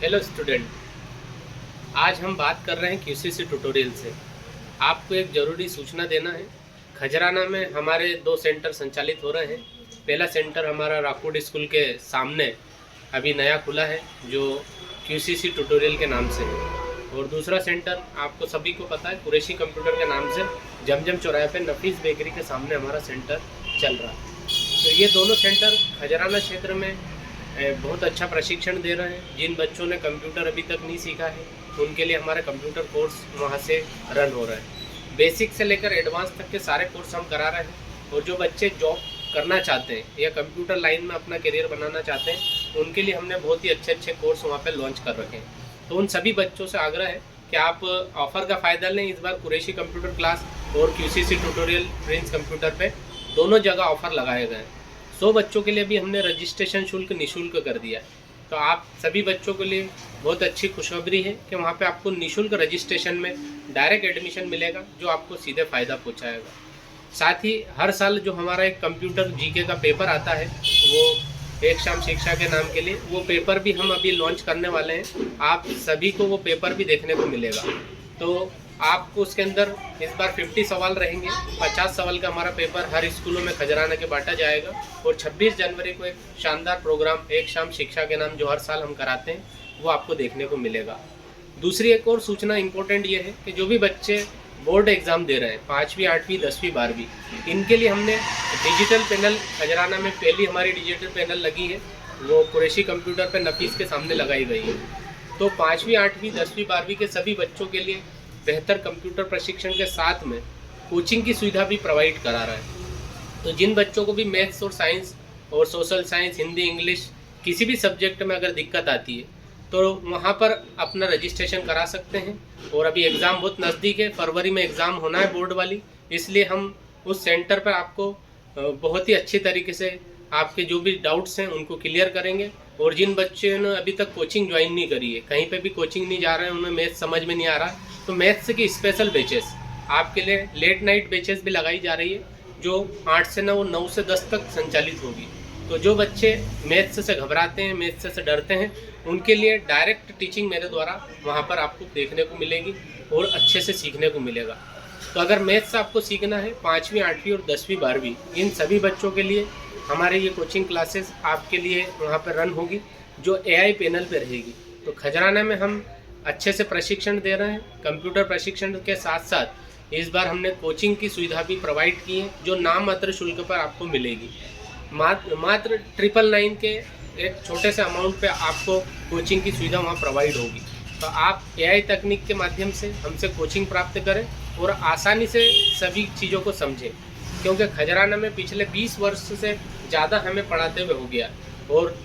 Hello student, आज हम बात कर रहे हैं क्यूसीसी ट्यूटोरियल से। आपको एक ज़रूरी सूचना देना है। खजराना में हमारे 2 सेंटर संचालित हो रहे हैं। पहला सेंटर हमारा रॉकवुड स्कूल के सामने अभी नया खुला है, जो क्यूसीसी ट्यूटोरियल के नाम से है। और दूसरा सेंटर आपको सभी को पता है, कुरैशी कंप्यूटर के नाम से जमजम चौराहे पे नफीस बेकरी के सामने हमारा सेंटर चल रहा है। तो ये दोनों सेंटर खजराना क्षेत्र में बहुत अच्छा प्रशिक्षण दे रहे हैं। जिन बच्चों ने कंप्यूटर अभी तक नहीं सीखा है, उनके लिए हमारे कंप्यूटर कोर्स वहाँ से रन हो रहे हैं। बेसिक से लेकर एडवांस तक के सारे कोर्स हम करा रहे हैं। और जो बच्चे जॉब करना चाहते हैं या कंप्यूटर लाइन में अपना करियर बनाना चाहते हैं, उनके लिए हमने बहुत ही अच्छे कोर्स वहाँ पर लॉन्च कर रखे हैं। तो उन सभी बच्चों से आग्रह है कि आप ऑफ़र का फ़ायदा लें। इस बार कुरैशी कंप्यूटर क्लास और क्यूसीसी ट्यूटोरियल प्रिंस कंप्यूटर पे दोनों जगह ऑफ़र लगाए गए हैं। 100 बच्चों के लिए भी हमने रजिस्ट्रेशन शुल्क निःशुल्क कर दिया है। तो आप सभी बच्चों के लिए बहुत अच्छी खुशखबरी है कि वहाँ पे आपको निःशुल्क रजिस्ट्रेशन में डायरेक्ट एडमिशन मिलेगा, जो आपको सीधे फ़ायदा पहुँचाएगा। साथ ही हर साल जो हमारा एक कंप्यूटर जीके का पेपर आता है, वो एक शाम शिक्षा के नाम के लिए, वो पेपर भी हम अभी लॉन्च करने वाले हैं। आप सभी को वो पेपर भी देखने को मिलेगा। तो आपको उसके अंदर इस बार 50 सवाल रहेंगे। 50 सवाल का हमारा पेपर हर स्कूलों में खजराना के बांटा जाएगा। और 26 जनवरी को एक शानदार प्रोग्राम एक शाम शिक्षा के नाम, जो हर साल हम कराते हैं, वो आपको देखने को मिलेगा। दूसरी एक और सूचना इम्पोर्टेंट ये है कि जो भी बच्चे बोर्ड एग्ज़ाम दे रहे हैं, 5वीं 8वीं 10वीं 12वीं, इनके लिए हमने डिजिटल पैनल खजराना में पहली हमारी डिजिटल पैनल लगी है, वो कुरैशी कंप्यूटर पर नफीस के सामने लगाई गई है। तो 5वीं 8वीं 10वीं 12वीं के सभी बच्चों के लिए बेहतर कंप्यूटर प्रशिक्षण के साथ में कोचिंग की सुविधा भी प्रोवाइड करा रहा है। तो जिन बच्चों को भी मैथ्स और साइंस और सोशल साइंस, हिंदी, इंग्लिश किसी भी सब्जेक्ट में अगर दिक्कत आती है, तो वहाँ पर अपना रजिस्ट्रेशन करा सकते हैं। और अभी एग्ज़ाम बहुत नज़दीक है, फरवरी में एग्ज़ाम होना है बोर्ड वाली, इसलिए हम उस सेंटर पर आपको बहुत ही अच्छी तरीके से आपके जो भी डाउट्स हैं उनको क्लियर करेंगे। और जिन बच्चों ने अभी तक कोचिंग ज्वाइन नहीं करी है, कहीं पे भी कोचिंग नहीं जा रहे हैं, उन्हें मैथ्स समझ में नहीं आ रहा, तो मैथ्स की स्पेशल बैचेस आपके लिए लेट नाइट बैचेस भी लगाई जा रही है, जो 8 से 9, 9 से 10 तक संचालित होगी। तो जो बच्चे मैथ्स से घबराते हैं, मैथ्स से डरते हैं, उनके लिए डायरेक्ट टीचिंग मेरे द्वारा वहाँ पर आपको देखने को मिलेगी और अच्छे से सीखने को मिलेगा। तो अगर मैथ्स आपको सीखना है 5वीं 8वीं और 10वीं 12वीं, इन सभी बच्चों के लिए हमारे ये कोचिंग क्लासेस आपके लिए वहाँ पर रन होगी, जो एआई पैनल पे रहेगी। तो खजराना में हम अच्छे से प्रशिक्षण दे रहे हैं। कंप्यूटर प्रशिक्षण के साथ साथ इस बार हमने कोचिंग की सुविधा भी प्रोवाइड की है, जो नाम मात्र शुल्क पर आपको मिलेगी। मात्र 999 के एक छोटे से अमाउंट पे आपको कोचिंग की सुविधा वहाँ प्रोवाइड होगी। तो आप एआई तकनीक के माध्यम से हमसे कोचिंग प्राप्त करें और आसानी से सभी चीज़ों को समझें, क्योंकि खजराना में पिछले 20 वर्ष से ज़्यादा हमें पढ़ाते हुए हो गया और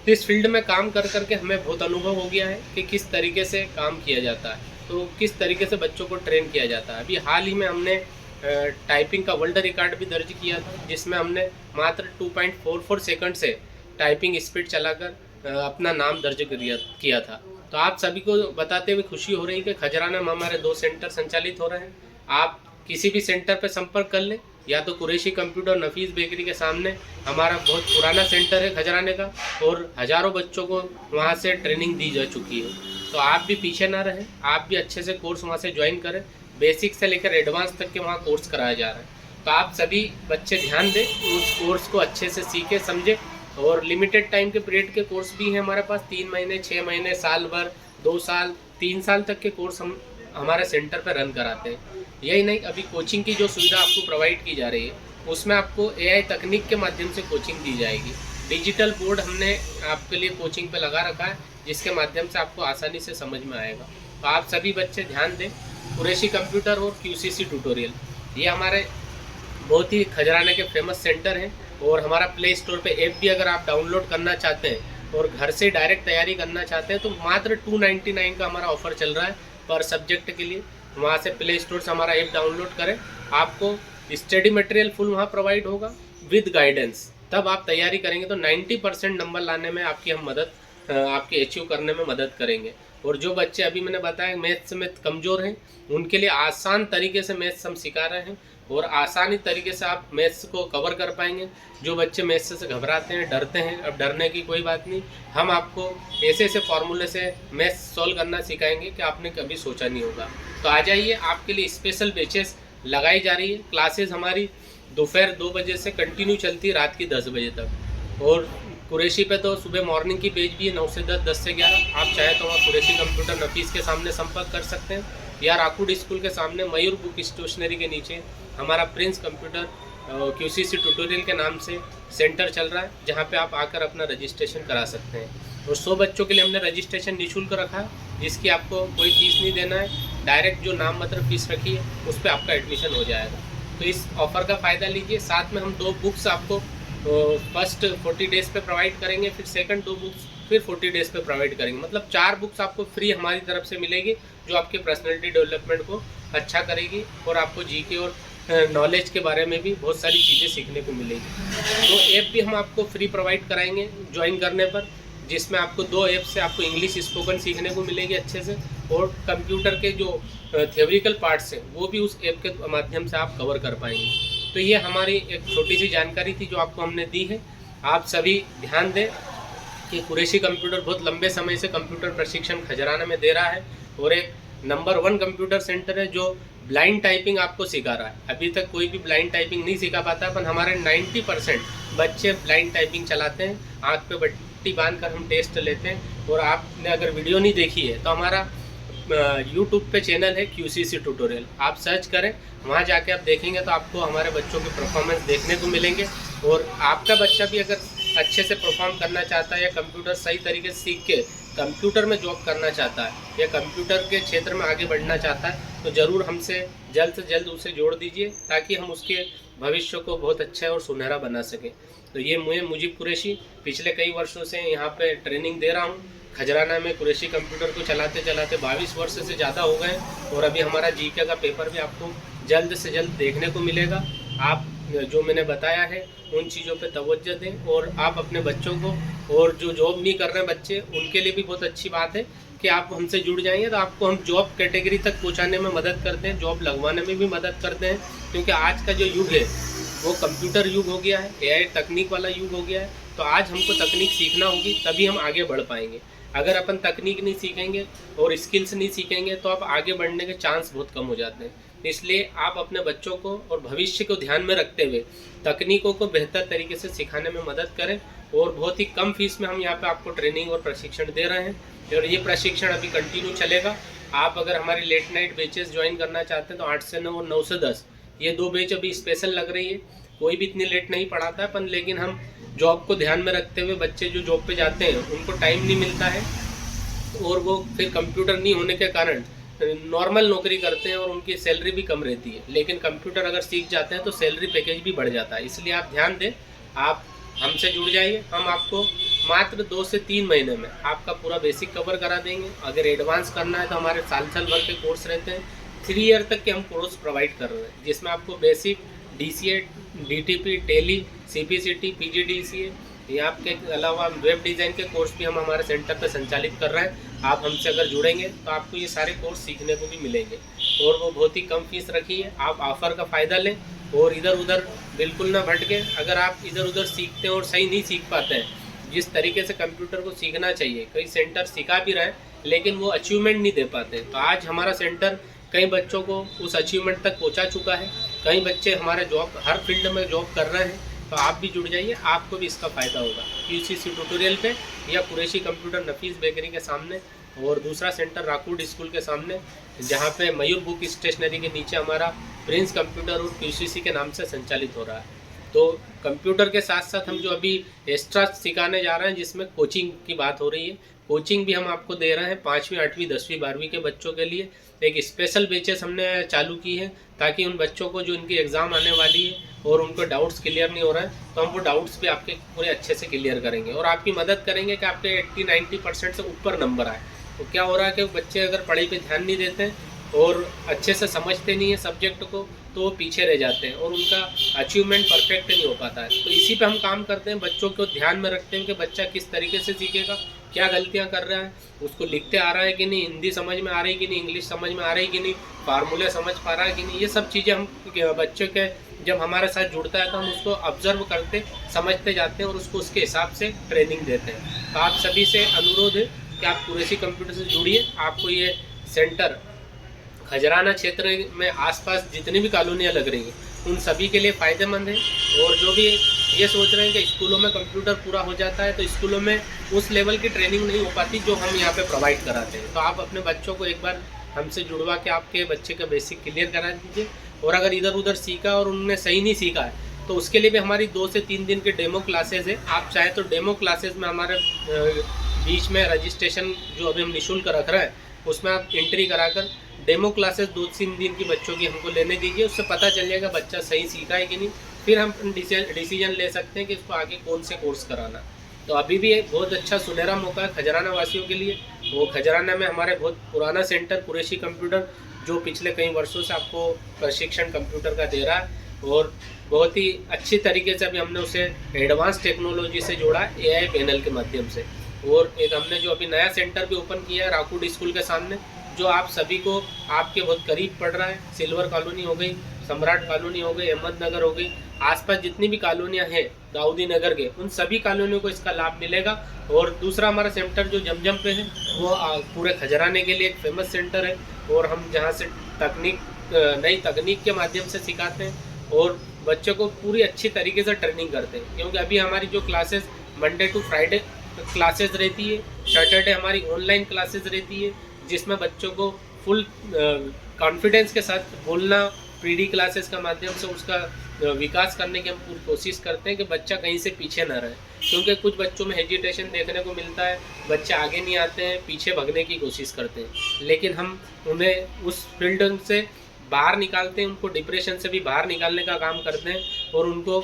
इस फील्ड में काम कर करके हमें बहुत अनुभव हो गया है कि किस तरीके से काम किया जाता है, तो किस तरीके से बच्चों को ट्रेन किया जाता है। अभी हाल ही में हमने टाइपिंग का वर्ल्ड रिकॉर्ड भी दर्ज किया था, जिसमें हमने मात्र 2.44 सेकंड से टाइपिंग स्पीड चलाकर अपना नाम दर्ज किया था। तो आप सभी को बताते हुए खुशी हो रही है कि खजराना में हमारे 2 सेंटर संचालित हो रहे हैं। आप किसी भी सेंटर पर संपर्क कर लें, या तो कुरैशी कंप्यूटर नफीस बेकरी के सामने हमारा बहुत पुराना सेंटर है खजराने का, और हज़ारों बच्चों को वहाँ से ट्रेनिंग दी जा चुकी है। तो आप भी पीछे ना रहें, आप भी अच्छे से कोर्स वहाँ से ज्वाइन करें। बेसिक से लेकर एडवांस तक के वहाँ कोर्स कराया जा रहा है। तो आप सभी बच्चे ध्यान दें, उस कोर्स को अच्छे से सीखें, समझें। और लिमिटेड टाइम के पीरियड के कोर्स भी हैं हमारे पास, 3 महीने, 6 महीने, साल भर, 2 साल, 3 साल तक के कोर्स हम हमारे सेंटर पर रन कराते हैं। यही नहीं, अभी कोचिंग की जो सुविधा आपको प्रोवाइड की जा रही है, उसमें आपको एआई तकनीक के माध्यम से कोचिंग दी जाएगी। डिजिटल बोर्ड हमने आपके लिए कोचिंग पे लगा रखा है, जिसके माध्यम से आपको आसानी से समझ में आएगा। तो आप सभी बच्चे ध्यान दें। कुरैशी कंप्यूटर और क्यूसीसी ट्यूटोरियल, ये हमारे बहुत ही खजराने के फेमस सेंटर हैं। और हमारा प्ले स्टोर पे ऐप भी अगर आप डाउनलोड करना चाहते हैं और घर से डायरेक्ट तैयारी करना चाहते हैं, तो मात्र 299 का हमारा ऑफर चल रहा है पर सब्जेक्ट के लिए। वहाँ से प्ले स्टोर से हमारा ऐप डाउनलोड करें, आपको स्टडी मटेरियल फुल वहाँ प्रोवाइड होगा विद गाइडेंस। तब आप तैयारी करेंगे तो 90% नंबर लाने में आपकी हम मदद आपके अचीव करने में मदद करेंगे। और जो बच्चे अभी मैंने बताया मैथ्स में कमज़ोर हैं, उनके लिए आसान तरीके से मैथ्स हम सिखा रहे हैं और आसानी तरीके से आप मैथ्स को कवर कर पाएंगे। जो बच्चे मैथ्स से घबराते हैं, डरते हैं, अब डरने की कोई बात नहीं, हम आपको ऐसे ऐसे फॉर्मूले से मैथ्स सॉल्व करना सिखाएंगे कि आपने कभी सोचा नहीं होगा। तो आ जाइए, आपके लिए स्पेशल बैचेस लगाई जा रही है। क्लासेस हमारी दोपहर 2 बजे से कंटिन्यू चलती है रात की 10 बजे तक। और कुरैशी पे तो सुबह मॉर्निंग की बैच भी है 9 से 10, 10 से 11। आप चाहे तो वहाँ कुरैशी कंप्यूटर नफीस के सामने संपर्क कर सकते हैं, या राकूड स्कूल के सामने मयूर बुक स्टेशनरी के नीचे हमारा प्रिंस कंप्यूटर QCC ट्यूटोरियल के नाम से सेंटर चल रहा है, जहाँ पे आप आकर अपना रजिस्ट्रेशन करा सकते हैं। और 100 बच्चों के लिए हमने रजिस्ट्रेशन निःशुल्क रखा है, जिसकी आपको कोई फीस नहीं देना है। डायरेक्ट जो नाम मात्र फीस रखी है उस पर आपका एडमिशन हो जाएगा। तो इस ऑफ़र का फ़ायदा लीजिए। साथ में हम 2 बुक्स आपको फर्स्ट 40 डेज़ पे प्रोवाइड करेंगे, फिर सेकंड 2 बुक्स फिर 40 डेज़ पे प्रोवाइड करेंगे। मतलब 4 बुक्स आपको फ्री हमारी तरफ से मिलेगी, जो आपके पर्सनैलिटी डेवलपमेंट को अच्छा करेगी और आपको जीके और नॉलेज के बारे में भी बहुत सारी चीज़ें सीखने को मिलेगी। तो ऐप भी हम आपको फ्री प्रोवाइड कराएंगे ज्वाइन करने पर, जिसमें आपको 2 ऐप से आपको इंग्लिश स्पोकन सीखने को मिलेगी अच्छे से, और कंप्यूटर के जो थ्योरिकल पार्ट्स हैं वो भी उस ऐप के माध्यम से आप कवर कर पाएंगे। तो ये हमारी एक छोटी सी जानकारी थी जो आपको हमने दी है। आप सभी ध्यान दें कि कुरैशी कंप्यूटर बहुत लंबे समय से कंप्यूटर प्रशिक्षण खजराना में दे रहा है और एक नंबर 1 कंप्यूटर सेंटर है जो ब्लाइंड टाइपिंग आपको सिखा रहा है। अभी तक कोई भी ब्लाइंड टाइपिंग नहीं सिखा पाता, पर हमारे 90% बच्चे ब्लाइंड टाइपिंग चलाते हैं। आँख पे बट्टी बांध कर हम टेस्ट लेते हैं। और आपने अगर वीडियो नहीं देखी है तो हमारा यूट्यूब पे चैनल है QCC ट्यूटोरियल, आप सर्च करें, वहाँ जाके आप देखेंगे तो आपको हमारे बच्चों के परफॉर्मेंस देखने को मिलेंगे। और आपका बच्चा भी अगर अच्छे से परफॉर्म करना चाहता है या कंप्यूटर सही तरीके से सीख के कंप्यूटर में जॉब करना चाहता है या कंप्यूटर के क्षेत्र में आगे बढ़ना चाहता है, तो ज़रूर हमसे जल्द से जल्द उसे जोड़ दीजिए, ताकि हम उसके भविष्य को बहुत अच्छा और सुनहरा बना सकें। तो ये मैं मुजीब कुरैशी पिछले कई वर्षों से यहाँ पे ट्रेनिंग दे रहा हूँ। खजराना में कुरैशी कंप्यूटर को चलाते चलाते 22 वर्ष से ज़्यादा हो गए, और अभी हमारा जीके का पेपर भी आपको जल्द से जल्द देखने को मिलेगा। आप जो मैंने बताया है उन चीज़ों पे तवज्जो दें, और आप अपने बच्चों को, और जो जॉब नहीं कर रहे बच्चे उनके लिए भी बहुत अच्छी बात है कि आप हमसे जुड़ जाएंगे, तो आपको हम जॉब कैटेगरी तक पहुंचाने में मदद करते हैं, जॉब लगवाने में भी मदद करते हैं। क्योंकि आज का जो युग है वो कंप्यूटर युग हो गया है, AI तकनीक वाला युग हो गया है। तो आज हमको तकनीक सीखना होगी, तभी हम आगे बढ़ पाएंगे। अगर अपन तकनीक नहीं सीखेंगे और स्किल्स नहीं सीखेंगे तो आप आगे बढ़ने के चांस बहुत कम हो जाते हैं। इसलिए आप अपने बच्चों को और भविष्य को ध्यान में रखते हुए तकनीकों को बेहतर तरीके से सिखाने में मदद करें। और बहुत ही कम फीस में हम यहाँ पे आपको ट्रेनिंग और प्रशिक्षण दे रहे हैं, और ये प्रशिक्षण अभी कंटिन्यू चलेगा। आप अगर हमारी लेट नाइट बैचेस ज्वाइन करना चाहते हैं तो 8 से 9 और 9 से 10 ये 2 बैच अभी स्पेशल लग रही है। कोई भी इतनी लेट नहीं पढ़ाता है, पर लेकिन हम जॉब को ध्यान में रखते हुए, बच्चे जो जॉब पे जाते हैं उनको टाइम नहीं मिलता है, और वो फिर कंप्यूटर नहीं होने के कारण नॉर्मल नौकरी करते हैं और उनकी सैलरी भी कम रहती है। लेकिन कंप्यूटर अगर सीख जाते हैं तो सैलरी पैकेज भी बढ़ जाता है। इसलिए आप ध्यान दें, आप हमसे जुड़ जाइए। हम आपको मात्र 2 से 3 महीने में आपका पूरा बेसिक कवर करा देंगे। अगर एडवांस करना है तो हमारे साल भर के कोर्स रहते हैं। 3 ईयर तक के हम कोर्स प्रोवाइड कर रहे हैं, जिसमें आपको basic DCA, DTP, Tally, CPCT, PGDCA, यहाँ के अलावा वेब डिज़ाइन के कोर्स भी हम हमारे सेंटर पर संचालित कर रहे हैं। आप हमसे अगर जुड़ेंगे तो आपको ये सारे कोर्स सीखने को भी मिलेंगे, और वो बहुत ही कम फीस रखी है। आप ऑफ़र का फ़ायदा लें और इधर उधर बिल्कुल ना भटके। अगर आप इधर उधर सीखते हैं और सही नहीं सीख पाते हैं, जिस तरीके से कंप्यूटर को सीखना चाहिए, कई सेंटर सिखा भी रहे हैं लेकिन वो अचीवमेंट नहीं दे पाते, तो आज हमारा सेंटर कई बच्चों को उस अचीवमेंट तक पहुँचा चुका है। कई बच्चे हमारे जॉब, हर फील्ड में जॉब कर रहे हैं। तो आप भी जुड़ जाइए, आपको भी इसका फ़ायदा होगा। QCC ट्यूटोरियल पे या कुरैशी कंप्यूटर नफीस बेकरी के सामने, और दूसरा सेंटर राकूड स्कूल के सामने, जहाँ पे मयूर बुक स्टेशनरी के नीचे हमारा प्रिंस कंप्यूटर और QCC के नाम से संचालित हो रहा है। तो कंप्यूटर के साथ साथ हम जो अभी एक्स्ट्रा सिखाने जा रहे हैं, जिसमें कोचिंग की बात हो रही है, कोचिंग भी हम आपको दे रहे हैं 5वीं, 8वीं, 10वीं, 12वीं के बच्चों के लिए। एक स्पेशल बैचेस हमने चालू की है, ताकि उन बच्चों को जो इनकी एग्ज़ाम आने वाली है और उनको डाउट्स क्लियर नहीं हो रहा है, तो हम वो डाउट्स भी आपके पूरे अच्छे से क्लियर करेंगे और आपकी मदद करेंगे कि आपके 80-90% से ऊपर नंबर आए। तो क्या हो रहा है कि बच्चे अगर पढ़ाई पे ध्यान नहीं देते हैं और अच्छे से समझते नहीं है सब्जेक्ट को, तो वो पीछे रह जाते हैं और उनका अचीवमेंट परफेक्ट नहीं हो पाता है। तो इसी पे हम काम करते हैं, बच्चों को ध्यान में रखते हैं कि बच्चा किस तरीके से सीखेगा क्या गलतियां कर रहा है, उसको लिखते आ रहा है कि नहीं, हिंदी समझ में आ रही कि नहीं, इंग्लिश समझ में आ रही कि नहीं, फार्मूले समझ पा रहा है कि नहीं, ये सब चीज़ें हम बच्चों के जब हमारे साथ जुड़ता है तो हम उसको ऑब्जर्व करते समझते जाते हैं और उसको उसके हिसाब से ट्रेनिंग देते हैं। तो आप सभी से अनुरोध है कि आप कुरैशी कंप्यूटर से जुड़िए। आपको ये सेंटर खजराना क्षेत्र में आसपास जितनी भी कॉलोनियाँ लग रही हैं उन सभी के लिए फ़ायदेमंद है। और जो भी ये सोच रहे हैं कि स्कूलों में कंप्यूटर पूरा हो जाता है तो स्कूलों में उस लेवल की ट्रेनिंग नहीं हो पाती जो हम यहाँ पे प्रोवाइड कराते हैं। तो आप अपने बच्चों को एक बार हमसे जुड़वा के आपके बच्चे का बेसिक क्लियर करा दीजिए। और अगर इधर उधर सीखा और उन्होंने सही नहीं सीखा है तो उसके लिए भी हमारी 2 से 3 दिन के डेमो क्लासेज है। आप चाहे तो डेमो क्लासेज में हमारे बीच में रजिस्ट्रेशन जो अभी हम निःशुल्क रख रहे हैं उसमें आप एंट्री कराकर डेमो क्लासेस 2-3 दिन की बच्चों की हमको लेने दीजिए। उससे पता चल जाएगा बच्चा सही सीखा है कि नहीं, फिर हम डिसीजन ले सकते हैं कि इसको आगे कौन से कोर्स कराना। तो अभी भी एक बहुत अच्छा सुनहरा मौका है खजराना वासियों के लिए। वो खजराना में हमारे बहुत पुराना सेंटर कुरैशी कंप्यूटर जो पिछले कई वर्षों से आपको प्रशिक्षण कंप्यूटर का दे रहा है और बहुत ही अच्छी तरीके से अभी हमने उसे एडवांस टेक्नोलॉजी से जोड़ा AI पैनल के माध्यम से। और एक हमने जो अभी नया सेंटर भी ओपन किया है राकुड स्कूल के सामने, जो आप सभी को आपके बहुत करीब पड़ रहा है। सिल्वर कॉलोनी हो गई, सम्राट कॉलोनी हो गई, अहमदनगर हो गई, आसपास जितनी भी कॉलोनियाँ हैं दाऊदी नगर के, उन सभी कॉलोनियों को इसका लाभ मिलेगा। और दूसरा हमारा सेंटर जो जमजम पे है वो पूरे खजराने के लिए एक फेमस सेंटर है और हम जहाँ से नई तकनीक के माध्यम से सिखाते हैं और बच्चों को पूरी अच्छी तरीके से ट्रेनिंग करते हैं। क्योंकि अभी हमारी जो classes Monday to Friday classes रहती है, सैटरडे हमारी ऑनलाइन क्लासेस रहती है जिसमें बच्चों को फुल कॉन्फिडेंस के साथ बोलना, PD क्लासेस का माध्यम से उसका विकास करने की हम पूरी कोशिश करते हैं कि बच्चा कहीं से पीछे ना रहे। क्योंकि कुछ बच्चों में हेजिटेशन देखने को मिलता है, बच्चे आगे नहीं आते हैं, पीछे भगने की कोशिश करते हैं, लेकिन हम उन्हें उस फील्ड से बाहर निकालते हैं, उनको डिप्रेशन से भी बाहर निकालने का काम करते हैं और उनको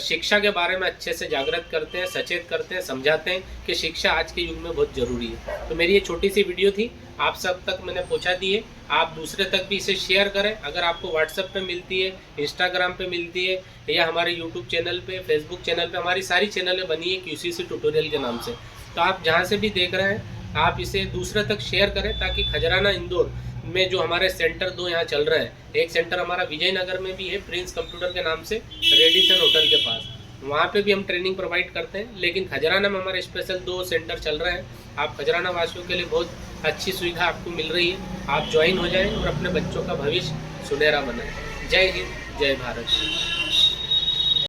शिक्षा के बारे में अच्छे से जागृत करते हैं, सचेत करते हैं, समझाते हैं कि शिक्षा आज के युग में बहुत ज़रूरी है। तो मेरी ये छोटी सी वीडियो थी, आप सब तक मैंने पहुंचा दी है। आप दूसरे तक भी इसे शेयर करें। अगर आपको व्हाट्सएप पे मिलती है, इंस्टाग्राम पे मिलती है या हमारे यूट्यूब चैनल पे, फेसबुक चैनल पे, हमारी सारी चैनलें बनी है QCC ट्यूटोरियल के नाम से। तो आप जहाँ से भी देख रहे हैं आप इसे दूसरे तक शेयर करें ताकि खजराना इंदौर में जो हमारे सेंटर 2 यहाँ चल रहे हैं, एक सेंटर हमारा विजयनगर में भी है प्रिंस कंप्यूटर के नाम से, रेडिसन होटल के पास, वहाँ पे भी हम ट्रेनिंग प्रोवाइड करते हैं। लेकिन खजराना में हमारे स्पेशल 2 सेंटर चल रहे हैं। आप खजराना वासियों के लिए बहुत अच्छी सुविधा आपको मिल रही है। आप ज्वाइन हो जाएं और अपने बच्चों का भविष्य सुनहरा बनाएं। जय हिंद, जय भारत।